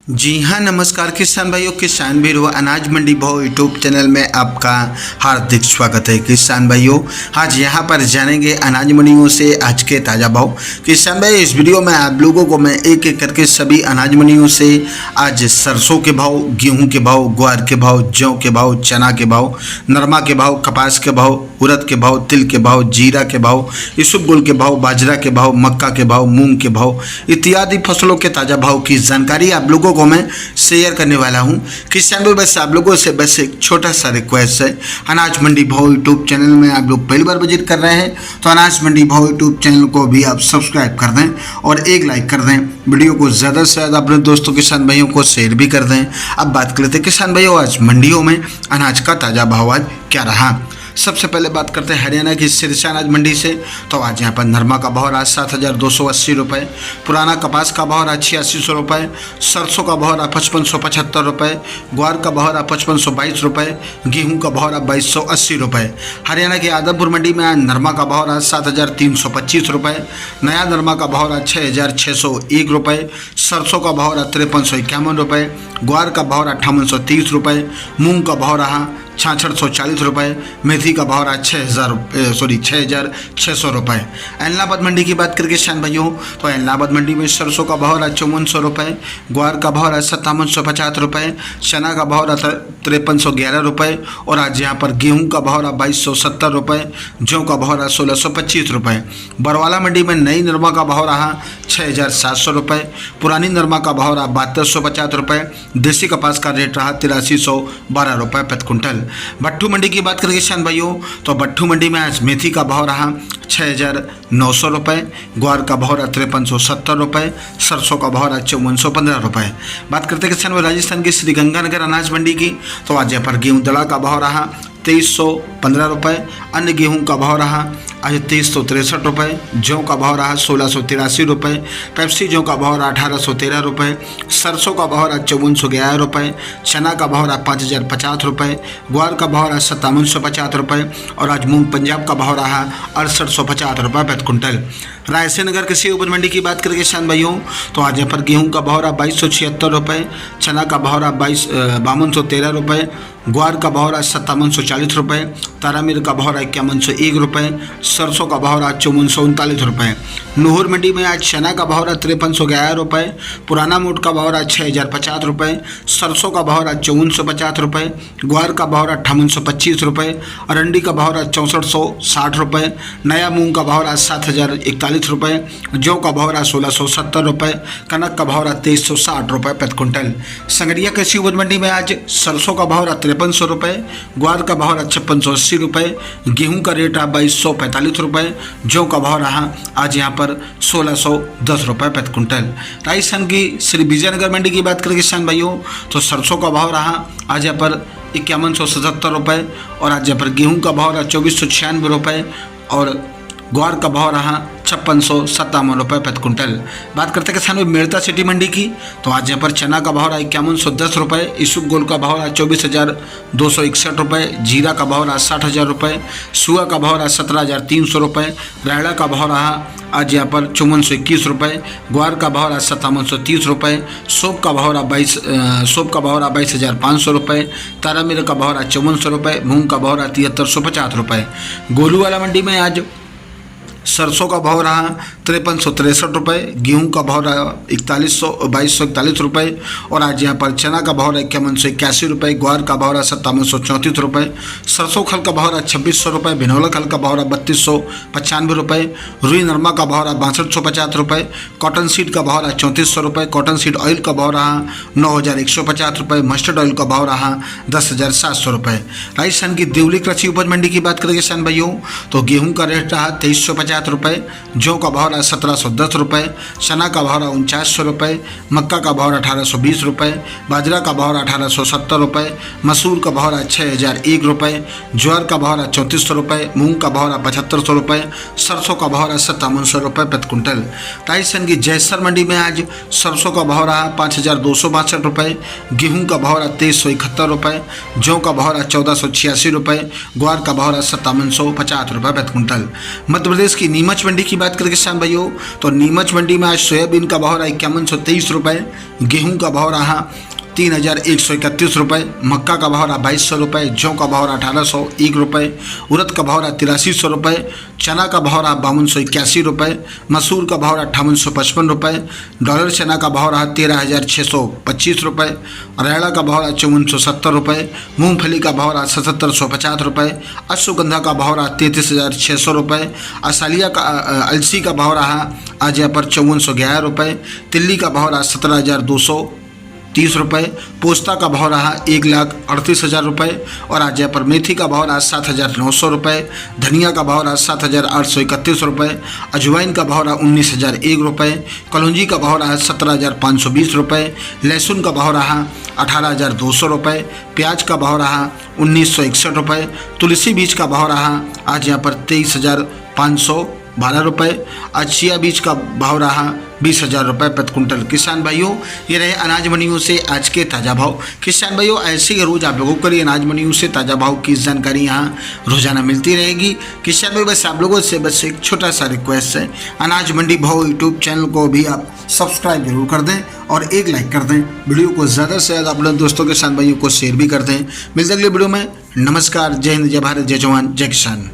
जी हाँ, नमस्कार किसान भाइयों, किसान वीरों, अनाज मंडी भाव यूट्यूब चैनल में आपका हार्दिक स्वागत है। किसान भाइयों, आज यहाँ पर जानेंगे अनाज मंडियों से आज के ताज़ा भाव। किसान भाई, इस वीडियो में आप लोगों को मैं एक एक करके सभी अनाज मंडियों से आज सरसों के भाव, गेहूँ के भाव, ग्वार के भाव, जौ के भाव, चना के भाव, नरमा के भाव, कपास के भाव, उड़द के भाव, तिल के भाव, जीरा के भाव, इसबगोल के भाव, बाजरा के भाव, मक्का के भाव, मूंग के भाव इत्यादि फसलों के ताज़ा भाव की जानकारी आप लोगों को मैं शेयर करने वाला हूं। किसान भाई, बस आप लोगों से बस एक छोटा सा रिक्वेस्ट है, अनाज मंडी भाव यूट्यूब चैनल में आप लोग पहली बार विजिट कर रहे हैं तो अनाज मंडी भाव यूट्यूब चैनल को भी आप सब्सक्राइब कर दें और एक लाइक कर दें। वीडियो को ज़्यादा से ज़्यादा अपने दोस्तों किसान भाइयों को शेयर भी कर दें। अब बात कर लेते हैं किसान भाइयों, आज मंडियों में अनाज का ताज़ा भाव आज क्या रहा। सबसे पहले बात करते हैं हरियाणा की सिरसा अनाज मंडी से। तो आज यहाँ पर नरमा का भाव रहा 7,280 रुपये, पुराना कपास का भाव रहा 8600 रुपये, सरसों का भाव रहा 5575 रुपये, ग्वार का भाव रहा 5522 रुपये, गेहूँ का भाव रहा 2280 रुपये। हरियाणा की आदमपुर मंडी में आज नरमा का भाव रहा 7,325 रुपये, नया नरमा का भाव रहा 6,601 रुपये, सरसों का भाव रहा 5351 रुपये, ग्वार का भाव रहा 5830 रुपये, मूँग का भाव रहा 6640 रुपये, मेथी का भाव रहा 6,600 रुपये। इलाहाबाद मंडी की बात करके किसान भाइयों, तो इलाहाबाद मंडी में सरसों का भाव रहा 5400 रुपये, ग्वार का भाव रहा 5750 रुपये, चना का भाव रहा 5311 रुपये और आज यहाँ पर गेहूं का भाव रहा 2270 रुपये, जौ का भाव रहा 1625 रुपये। बरवाला मंडी में नई नरमा का भाव रहा 6700 रुपये, पुरानी नरमा का भाव रहा 7250 रुपये, देसी कपास का रेट रहा 8312 रुपये प्रति कुंटल। भट्टू मंडी की बात करें किसान भाइयों, तो भट्टू मंडी में आज मेथी का भाव रहा 6,900 रुपये, ग्वार का भाव रहा 5370 रुपये, सरसों का भाव रहा 5415 रुपये। बात करते हैं किसान भाई राजस्थान की श्रीगंगानगर अनाज मंडी की, तो आज यहाँ पर गेहूँ दड़ा का भाव रहा 2315 रुपये, अन्य गेहूं का भाव रहा आज 2363 रुपये, जौ का भाव रहा 1683 रुपये, पेप्सी जौ का भाव रहा 1813 रुपये, सरसों का भाव रहा 5411 रुपये, चना का भाव रहा 5050 रुपये, ग्वार का भाव रहा 5750 रुपये और आज मूंग पंजाब का भाव रहा 6850 रुपये प्रति कुंटल। रायसेन नगर कृषि उपज मंडी की बात करें किसान भाइयों, तो आज यहाँ पर गेहूं का भाव रहा 2276 रुपये, चना का भाव रहा 5213 रुपये, ग्वार का भाव रहा 5740 रुपये, तारामीर का भाव रहा 5101 रुपये, सरसों का भाव रहा 5439 रुपये। नूहर मंडी में आज चना का भाव रहा 5311 रुपये, पुराना मोट का भाव रहा 6050 रुपये, सरसों का भाव रहा 5450 रुपये, ग्वार का भाव रहा 5825 रुपये, अरंडी का भाव रहा 6460 रुपये, नया मूंग का भाव रहा 7041 रुपये, जौ का भाव रहा 1670 रुपये, कनक का भाव रहा 2360 रुपये प्रति कुंटल। संगरिया कृषि उपज मंडी में आज सरसों का भाव रहा 5300 रुपये, ग्वार का भाव रहा 5680 रुपये, गेहूं का रेट रहा 2245 रुपये, जौ का भाव रहा आज यहाँ पर 1610 रुपये प्रति कुंटल। राजस्थान की श्री विजयनगर मंडी की बात करें किसान भाइयों, तो सरसों का भाव रहा आज यहाँ पर 5177 रुपये और आज यहाँ पर गेहूं का भाव रहा 2496 रुपये और ग्वार का भाव रहा 5657 रुपये प्रति कुंटल। बात करते हैं किसान मेड़ता सिटी मंडी की, तो आज यहाँ पर चना का भाव रहा 5110 रुपये, इसबगोल का भाव रहा 24,261 रुपये, जीरा का भाव रहा 60,000 रुपये, सुआ का भाव रहा 17,300 रुपये, रायड़ा का भाव रहा आज यहाँ पर 5421 रुपये, ग्वार का भाव रहा 5730 रुपये, सोप का भाव रहा 22,500 रुपये, तारामीर का भाव रहा 5400 रुपये, मूंग का भाव रहा 7350 रुपये। गोलूवाला मंडी में आज सरसों का भाव रहा 5363 रुपये, गेहूँ का भाव रहा 2241 रुपये और आज यहाँ पर चना का भाव रहा 5181 रुपये, ग्वार का भाव रहा 5734 रुपये, सरसों खल का भाव रहा 2600 रुपये, भिनौला खल का भाव रहा 3295 रुपये, रुई नरमा का भाव रहा 6250 रुपये, कॉटन सीड का भाव रहा 3400 रुपये, कॉटन सीड ऑयल का भाव रहा 9150 रुपये, मस्टर्ड ऑयल का भाव रहा 10,700 रुपये। राजस्थान की देवली कृषि उपज मंडी की बात करें किसान भाइयों, तो गेहूँ का रेट रहा 2350 रुपये, जौ का भाव रहा 1710 रुपये, चना का भाव रहा 4900 रुपये, मक्का का भाव रहा 1820 रुपये, बाजरा का भाव रहा 1870 रुपये, मसूर का भाव रहा 6001 रुपये, ज्वार का भाव रहा 3400 रुपये, मूंग का भाव रहा 7500 रुपये, सरसों का भाव रहा 5700 रुपये प्रति कुंटल। राजस्थान की जयसर मंडी में आज सरसों का भाव रहा 5262 रुपये, गेहूँ का भाव रहा 2371 रुपये, जौ का भाव रहा 1486 रुपये, ग्वार का भाव रहा 5750 रुपये प्रति कुंटल। मध्य प्रदेश की नीमच मंडी की बात करें किसान भाइयों, तो नीमच मंडी में आज सोयाबीन का भाव रहा 5123 रुपये, गेहूँ का भाव रहा 3131 रुपये, मक्का का भाव रहा 2200 रुपये, जौ का भाव रहा 1801 रुपये, उड़द का भाव रहा 8300 रुपये, चना का भाव रहा 5281 रुपये, मसूर का भाव रहा 5855 रुपये, डॉलर चना का भाव रहा 13625 रुपये, रेड़ा का भाव रहा 5470 रुपये, मूंगफली का भाव रहा 7750 रुपये, अश्वगंधा का भाव रहा 33600 रुपये, असालिया का अलसी का भाव रहा आज यहाँ पर 5411 रुपये, तिल्ली का भाव रहा 17230 रुपये, पोस्ता का भाव रहा 1,38,000 रुपये और आज यहाँ पर मेथी का भाव रहा 7,900 रुपये, धनिया का भाव रहा 7,831 रुपये, अजवाइन का भाव रहा 19,001 रुपये, कलौंजी का भाव रहा 17,520 रुपये, लहसुन का भाव रहा 18,200 रुपये, प्याज का भाव रहा 1961 रुपये, तुलसी बीज का भाव रहा आज यहाँ पर 23,512 रुपये, आज चिया बीज का भाव रहा 20,000 रुपये प्रति कुंटल। किसान भाइयों, ये रहे अनाज मंडियों से आज के ताज़ा भाव। किसान भाइयों, ऐसे ही रोज़ आप लोगों को लिए अनाज मंडियों से ताज़ा भाव की जानकारी यहाँ रोजाना मिलती रहेगी। किसान भाई, बस आप लोगों से बस एक छोटा सा रिक्वेस्ट है, अनाज मंडी भाव यूट्यूब चैनल को भी आप सब्सक्राइब जरूर कर दें और एक लाइक कर दें। वीडियो को ज़्यादा से ज़्यादा अपने दोस्तों के साथ भाइयों को शेयर भी कर दें। मिलते अगले वीडियो में। नमस्कार, जय हिंद, जय भारत, जय जवान, जय किसान।